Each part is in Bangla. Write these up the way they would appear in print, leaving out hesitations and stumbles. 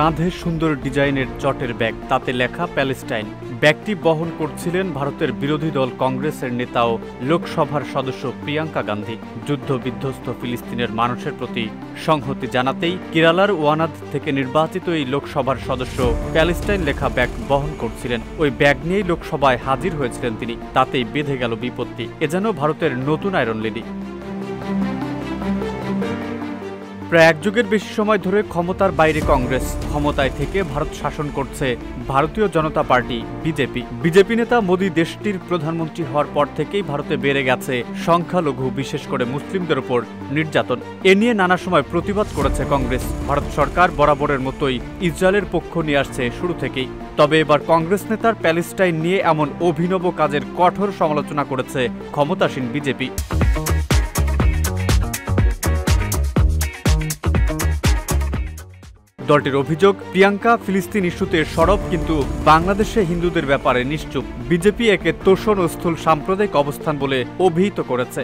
কাঁধে সুন্দর ডিজাইনের চটের ব্যাগ, তাতে লেখা প্যালেস্টাইন। ব্যাগটি বহন করছিলেন ভারতের বিরোধী দল কংগ্রেসের নেতা ও লোকসভার সদস্য প্রিয়াঙ্কা গান্ধী। যুদ্ধ বিধ্বস্ত ফিলিস্তিনের মানুষের প্রতি সংহতি জানাতেই কেরালার ওয়ানাদ থেকে নির্বাচিত এই লোকসভার সদস্য প্যালেস্টাইন লেখা ব্যাগ বহন করছিলেন। ওই ব্যাগ নিয়েই লোকসভায় হাজির হয়েছিলেন তিনি। তাতেই বেঁধে গেল বিপত্তি। এ যেন ভারতের নতুন আয়রন লেডি। প্রায় এক যুগের বেশি সময় ধরে ক্ষমতার বাইরে কংগ্রেস, ক্ষমতায় থেকে ভারত শাসন করছে ভারতীয় জনতা পার্টি বিজেপি নেতা মোদী দেশটির প্রধানমন্ত্রী হওয়ার পর থেকেই ভারতে বেড়ে গেছে সংখ্যালঘু, বিশেষ করে মুসলিমদের উপর নির্যাতন। এ নিয়ে নানা সময় প্রতিবাদ করেছে কংগ্রেস। ভারত সরকার বরাবরের মতোই ইসরায়েলের পক্ষ নিয়ে আসছে শুরু থেকেই। তবে এবার কংগ্রেস নেতার প্যালেস্টাইন নিয়ে এমন অভিনব কাজের কঠোর সমালোচনা করেছে ক্ষমতাসীন বিজেপি। দলটির অভিযোগ, প্রিয়াঙ্কা ফিলিস্তিন ইস্যুতে সরব, কিন্তু বাংলাদেশে হিন্দুদের ব্যাপারে নিশ্চুপ। বিজেপি একে তোষণ ও স্থূল সাম্প্রদায়িক অবস্থান বলে অভিহিত করেছে।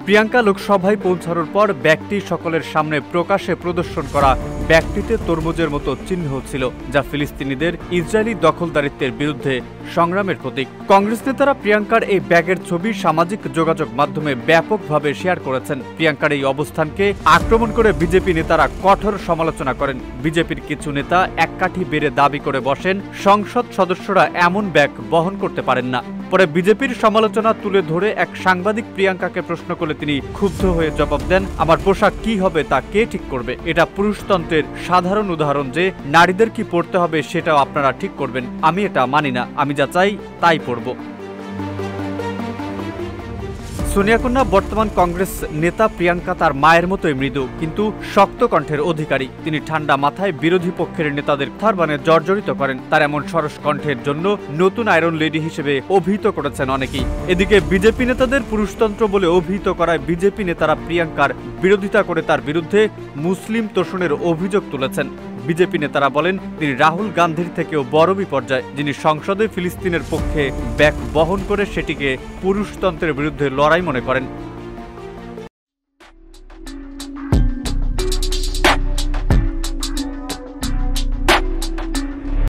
প্রিয়াঙ্কা লোকসভায় পৌঁছানোর পর ব্যাগটি সকলের সামনে প্রকাশ্যে প্রদর্শন করা। ব্যাগটিতে তরমুজের মতো চিহ্ন ছিল, যা ফিলিস্তিনিদের ইসরায়েলি দখলদারিত্বের বিরুদ্ধে সংগ্রামের প্রতীক। কংগ্রেস নেতারা প্রিয়াঙ্কার এই ব্যাগের ছবি সামাজিক যোগাযোগ মাধ্যমে ব্যাপকভাবে শেয়ার করেছেন। প্রিয়াঙ্কার এই অবস্থানকে আক্রমণ করে বিজেপি নেতারা কঠোর সমালোচনা করেন। বিজেপির কিছু নেতা এক কাঠি বেড়ে দাবি করে বসেন, সংসদ সদস্যরা এমন ব্যাগ বহন করতে পারেন না। পরে বিজেপির সমালোচনা তুলে ধরে এক সাংবাদিক প্রিয়াঙ্কাকে প্রশ্ন করলে তিনি ক্ষুব্ধ হয়ে জবাব দেন, আমার পোশাক কি হবে তা কে ঠিক করবে? এটা পুরুষতন্ত্রের সাধারণ উদাহরণ যে নারীদের কি পড়তে হবে সেটাও আপনারা ঠিক করবেন। আমি এটা মানি না, আমি যা চাই তাই পড়ব। সোনিয়া কন্যা বর্তমান কংগ্রেস নেতা। প্রিয়াঙ্কা তার মায়ের মতোই মৃদু, কিন্তু শক্ত কণ্ঠের অধিকারী। তিনি ঠান্ডা মাথায় বিরোধী পক্ষের নেতাদের থারবানে জর্জরিত করেন। তার এমন সরস কণ্ঠের জন্য নতুন আয়রন লেডি হিসেবে অভিহিত করেছেন অনেকেই। এদিকে বিজেপি নেতাদের পুরুষতন্ত্র বলে অভিহিত করায় বিজেপি নেতারা প্রিয়াঙ্কার বিরোধিতা করে তার বিরুদ্ধে মুসলিম তোষণের অভিযোগ তুলেছেন। বিজেপি নেতারা বলেন, তিনি রাহুল গান্ধীর থেকেও বড় বিপর্যয়, যিনি সংসদে ফিলিস্তিনের পক্ষে ব্যাগ বহন করে সেটিকে পুরুষতন্ত্রের বিরুদ্ধে লড়াই মনে করেন।